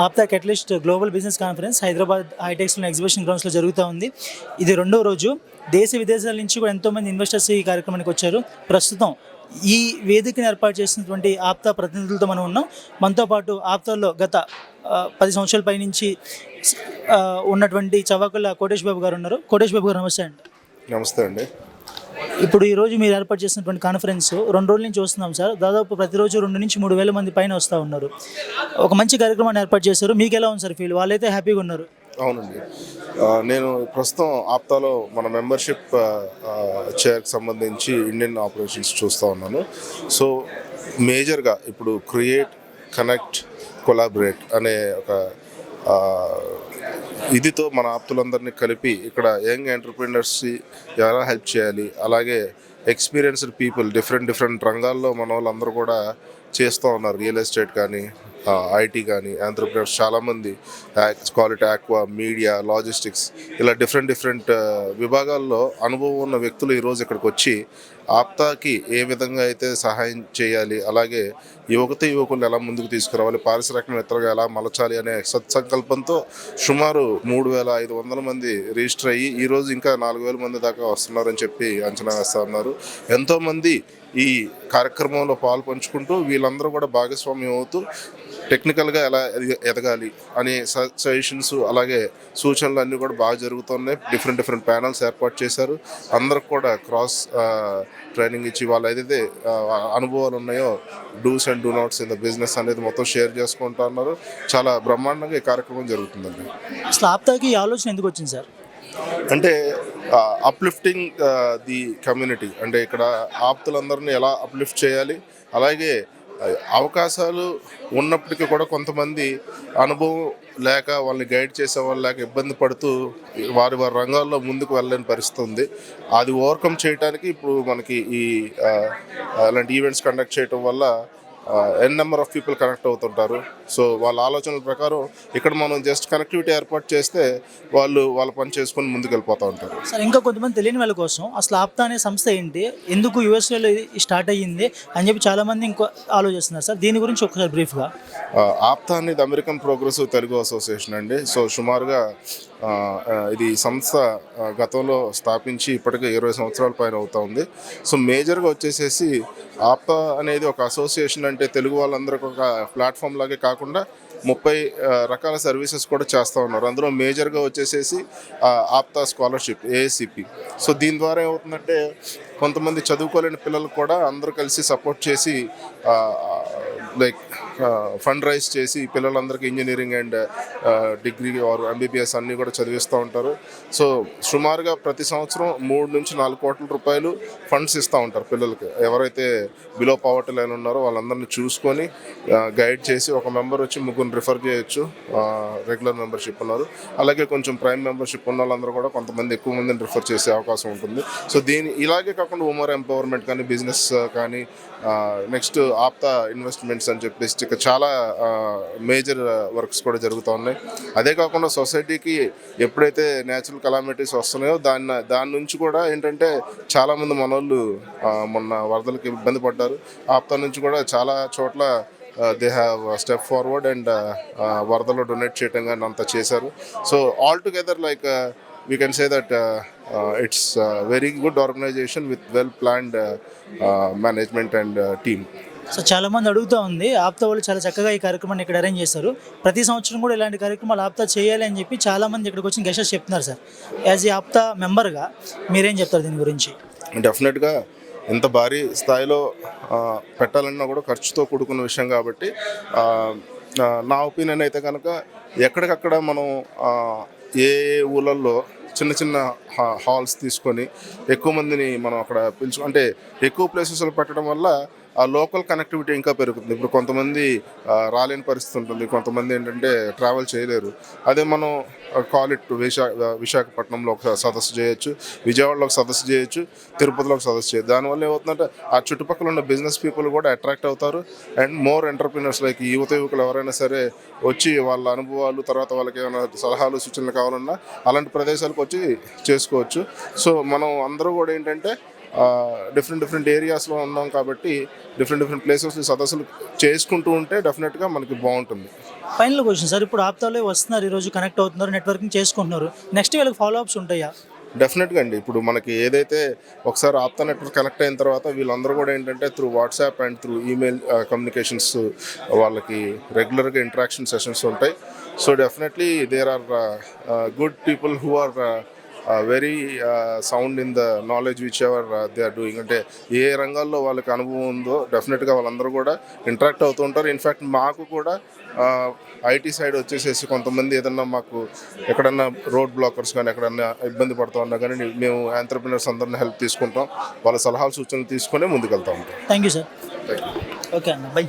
APTA catalyst global business conference Hyderabad Hitex exhibition గ్రౌండ్స్లో జరుగుతూ ఉంది. ఇది రెండో రోజు. దేశ విదేశాల నుంచి కూడా ఎంతోమంది ఇన్వెస్టర్స్ ఈ కార్యక్రమానికి వచ్చారు. ప్రస్తుతం ఈ వేదికను ఏర్పాటు చేసినటువంటి ఆప్తా ప్రతినిధులతో మనం ఉన్నాం. మనతో పాటు ఆప్తాలో గత 10 సంవత్సరాల పైనుంచి ఉన్నటువంటి చవాకుల కోటేష్ బాబు గారు ఉన్నారు. కోటేష్ బాబు గారు నమస్తే అండి. నమస్తే అండి. ఇప్పుడు ఈరోజు మీరు ఏర్పాటు చేసినటువంటి కాన్ఫరెన్స్ 2 రోజుల నుంచి చూస్తున్నాం సార్. దాదాపు ప్రతిరోజు 2 నుంచి 3 వేల మంది పైన వస్తూ ఉన్నారు. ఒక మంచి కార్యక్రమాన్ని ఏర్పాటు చేశారు. మీకు ఎలా ఉంది సార్ ఫీల్? వాళ్ళైతే హ్యాపీగా ఉన్నారు. అవునండి. నేను ప్రస్తుతం ఆప్తాలో మన మెంబర్షిప్ చైర్కి సంబంధించి ఇండియన్ ఆపరేషన్స్ చూస్తూ ఉన్నాను. సో మేజర్గా ఇప్పుడు క్రియేట్, కనెక్ట్, కొలాబరేట్ అనే ఒక ఇదితో మన ఆప్తులందరినీ కలిపి ఇక్కడ యంగ్ ఎంటర్‌ప్రెన్యూర్స్‌కి ఎలా హెల్ప్ చేయాలి, అలాగే ఎక్స్పీరియన్స్డ్ పీపుల్ డిఫరెంట్ రంగాల్లో మన వాళ్ళందరూ కూడా చేస్తూ ఉన్నారు. రియల్ ఎస్టేట్ కానీ, ఐటీ కానీ, ఎంటర్‌ప్రెన్యూర్స్ చాలామంది క్వాలిటీ ఆక్వా, మీడియా, లాజిస్టిక్స్ ఇలా డిఫరెంట్ విభాగాల్లో అనుభవం ఉన్న వ్యక్తులు ఈరోజు ఇక్కడికి వచ్చి ఆప్తాకి ఏ విధంగా అయితే సహాయం చేయాలి, అలాగే యువకులు ఎలా ముందుకు తీసుకురావాలి, పారిశ్రామికవేత్తలుగా ఎలా మలచాలి అనే సత్సంకల్పంతో సుమారు 3,500 మంది రిజిస్టర్ అయ్యి ఈరోజు ఇంకా 4,000 మంది దాకా వస్తున్నారని చెప్పి అంచనా వేస్తూ ఉన్నారు. ఎంతోమంది ఈ కార్యక్రమంలో పాలు పంచుకుంటూ వీళ్ళందరూ కూడా భాగస్వామ్యం అవుతూ టెక్నికల్గా ఎలా ఎదగాలి అనే సజెషన్స్, అలాగే సూచనలు అన్నీ కూడా బాగా జరుగుతున్నాయి. డిఫరెంట్ ప్యానల్స్ ఏర్పాటు చేశారు. అందరికి కూడా క్రాస్ ట్రైనింగ్ ఇచ్చి వాళ్ళు ఏదైతే అనుభవాలు ఉన్నాయో dos and do nots in the business అనేది మొత్తం షేర్ చేసుకుంటూ ఉన్నారు. చాలా బ్రహ్మాండంగా ఈ కార్యక్రమం జరుగుతుందండి. అసలు ఆప్తాకి ఈ ఆలోచన ఎందుకు వచ్చింది సార్? అంటే అప్లిఫ్టింగ్ ది కమ్యూనిటీ, అంటే ఇక్కడ ఆప్తులందరినీ ఎలా అప్లిఫ్ట్ చేయాలి, అలాగే అవకాశాలు ఉన్నప్పటికీ కూడా కొంతమంది అనుభవం లేక వాళ్ళని గైడ్ చేసే వాళ్ళు లేక ఇబ్బంది పడుతూ వారి రంగాల్లో ముందుకు వెళ్ళలేని పరిస్థితి ఉంది. అది ఓవర్కమ్ చేయడానికి ఇప్పుడు మనకి ఈ అలాంటి ఈవెంట్స్ కండక్ట్ చేయడం వల్ల నెంబర్ ఆఫ్ పీపుల్ కనెక్ట్ అవుతుంటారు. సో వాళ్ళ ఆలోచనల ప్రకారం ఇక్కడ మనం జస్ట్ కనెక్టివిటీ ఏర్పాటు చేస్తే వాళ్ళ పని చేసుకొని ముందుకు వెళ్ళిపోతూ ఉంటారు. సార్, ఇంకా కొంతమంది తెలియని వాళ్ళ కోసం అసలు ఆప్తా అనే సంస్థ ఏంటి, ఎందుకు యూఎస్ఏలో స్టార్ట్ అయ్యింది అని చెప్పి చాలామంది ఇంకో ఆలోచిస్తున్నారు సార్. దీని గురించి ఒకసారి బ్రీఫ్గా. ఆప్తా అనేది అమెరికన్ ప్రోగ్రెసివ్ తెలుగు అసోసియేషన్ అండి. సో సుమారుగా ఇది సంస్థ గతంలో స్థాపించి ఇప్పటికే 20 సంవత్సరాల పైన అవుతా ఉంది. సో మేజర్గా వచ్చేసేసి ఆప్తా అనేది ఒక అసోసియేషన్, అంటే తెలుగు వాళ్ళందరికీ ఒక ప్లాట్ఫామ్ లాగే కాకుండా 30 రకాల సర్వీసెస్ కూడా చేస్తూ ఉన్నారు. అందులో మేజర్గా వచ్చేసేసి ఆప్తా స్కాలర్షిప్, ఏఎస్సిపి. సో దీని ద్వారా ఏమవుతుందంటే కొంతమంది చదువుకోలేని పిల్లలు కూడా అందరూ కలిసి సపోర్ట్ చేసి లైక్ ఫండ్ రైజ్ చేసి పిల్లలందరికీ engineering and degree or MBBS అన్నీ కూడా చదివిస్తూ ఉంటారు. సో సుమారుగా ప్రతి సంవత్సరం 3 నుంచి 4 కోట్ల రూపాయలు ఫండ్స్ ఇస్తూ ఉంటారు పిల్లలకి. ఎవరైతే బిలో పావర్టీ లైన్ ఉన్నారో వాళ్ళందరినీ చూసుకొని గైడ్ చేసి ఒక మెంబర్ వచ్చి 3 రిఫర్ చేయొచ్చు. రెగ్యులర్ మెంబర్షిప్ ఉన్నారు, అలాగే కొంచెం ప్రైమ్ మెంబర్షిప్ ఉన్న వాళ్ళందరూ కూడా కొంతమంది ఎక్కువ మందిని రిఫర్ చేసే అవకాశం ఉంటుంది. సో ఇలాగే కాకుండా ఉమెన్ ఎంపవర్మెంట్ కానీ, బిజినెస్ కానీ, నెక్స్ట్ ఆప్తా ఇన్వెస్ట్మెంట్స్ అని చెప్పేసి ఇక చాలా మేజర్ వర్క్స్ కూడా జరుగుతూ ఉన్నాయి. అదే కాకుండా సొసైటీకి ఎప్పుడైతే న్యాచురల్ కలామిటీస్ వస్తున్నాయో దాని నుంచి కూడా ఏంటంటే చాలామంది మనోళ్ళు మొన్న వరదలకు ఇబ్బంది పడ్డారు. ఆప్తా నుంచి కూడా చాలా చోట్ల they have step forward and వరదలో డొనేట్ చేయడం కానీ అంతా చేశారు. So all together like we can say that it's a very good organization with well planned management and team. So చాలామంది అడుగుతూ ఉంది, ఆప్తా వాళ్ళు చాలా చక్కగా ఈ కార్యక్రమాన్ని ఇక్కడ అరేంజ్ చేస్తారు. ప్రతి సంవత్సరం కూడా ఇలాంటి కార్యక్రమాలు ఆప్తా చేయాలి అని చెప్పి చాలామంది ఇక్కడికి వచ్చి గెస్టర్స్ చెప్తున్నారు సార్. యాజ్ ఈ ఆప్తా మెంబర్గా మీరేం చెప్తారు దీని గురించి? డెఫినెట్గా ఇంత భారీ స్థాయిలో పెట్టాలన్నా కూడా ఖర్చుతో కూడుకున్న విషయం కాబట్టి నా ఒపీనియన్ అయితే కనుక ఎక్కడికక్కడ మనం ఏ ఊళ్ళల్లో చిన్న హాల్స్ తీసుకొని ఎక్కువ మందిని మనం అక్కడ అంటే ఎక్కువ ప్లేసెస్లో పెట్టడం వల్ల ఆ లోకల్ కనెక్టివిటీ ఇంకా పెరుగుతుంది. ఇప్పుడు కొంతమంది రాలేని పరిస్థితి ఉంటుంది, కొంతమంది ఏంటంటే ట్రావెల్ చేయలేరు. అదే మనం కాలిట్ విశాఖపట్నంలో ఒక సదస్సు చేయొచ్చు, విజయవాడలో ఒక సదస్సు చేయొచ్చు, తిరుపతిలో ఒక సదస్సు చేయొచ్చు. దానివల్ల ఏమవుతుందంటే ఆ చుట్టుపక్కల ఉన్న బిజినెస్ పీపుల్ కూడా అట్రాక్ట్ అవుతారు. అండ్ మోర్ ఎంటర్‌ప్రెన్యూర్స్ లైక్ యువకులు ఎవరైనా సరే వచ్చి వాళ్ళ అనుభవాలు, తర్వాత వాళ్ళకి ఏమైనా సలహాలు సూచనలు కావాలన్నా అలాంటి ప్రదేశాలకు వచ్చి చేసుకోవచ్చు. సో మనం అందరూ కూడా ఏంటంటే డిఫరెంట్ ఏరియాస్లో ఉన్నాం కాబట్టి డిఫరెంట్ ప్లేసెస్ సదస్సులు చేసుకుంటూ ఉంటే డెఫినెట్గా మనకి బాగుంటుంది. ఫైనల్ క్వశ్చన్ సార్, ఇప్పుడు ఆప్తాలో వస్తున్నారు, ఈరోజు కనెక్ట్ అవుతున్నారు, నెట్వర్కింగ్ చేసుకుంటున్నారు, నెక్స్ట్ వీళ్ళకి ఫాలో అప్స్ ఉంటాయా? డెఫినెట్గా అండి. ఇప్పుడు మనకి ఏదైతే ఒకసారి ఆప్తా నెట్వర్క్ కనెక్ట్ అయిన తర్వాత వీళ్ళందరూ కూడా ఏంటంటే through WhatsApp and through email communications వాళ్ళకి రెగ్యులర్గా ఇంటరాక్షన్ సెషన్స్ ఉంటాయి. So definitely there are good people who are very sound in the knowledge whichever they are doing. అంటే ఏ రంగాల్లో వాళ్ళకి అనుభవం ఉందో డెఫినెట్గా వాళ్ళందరూ కూడా ఇంటరాక్ట్ అవుతూ ఉంటారు. ఇన్ఫ్యాక్ట్ మాకు కూడా ఐటీ సైడ్ వచ్చేసేసి కొంతమంది ఏదన్నా మాకు ఎక్కడన్నా రోడ్ బ్లాకర్స్ కానీ ఎక్కడన్నా ఇబ్బంది పడుతూ ఉన్నా కానీ మేము ఎంటర్‌ప్రెన్యూర్స్ అందరిని హెల్ప్ తీసుకుంటాం. వాళ్ళ సలహాలు సూచనలు తీసుకొని ముందుకెళ్తా ఉంటాం. Thank you sir. ఓకే అన్న, బై.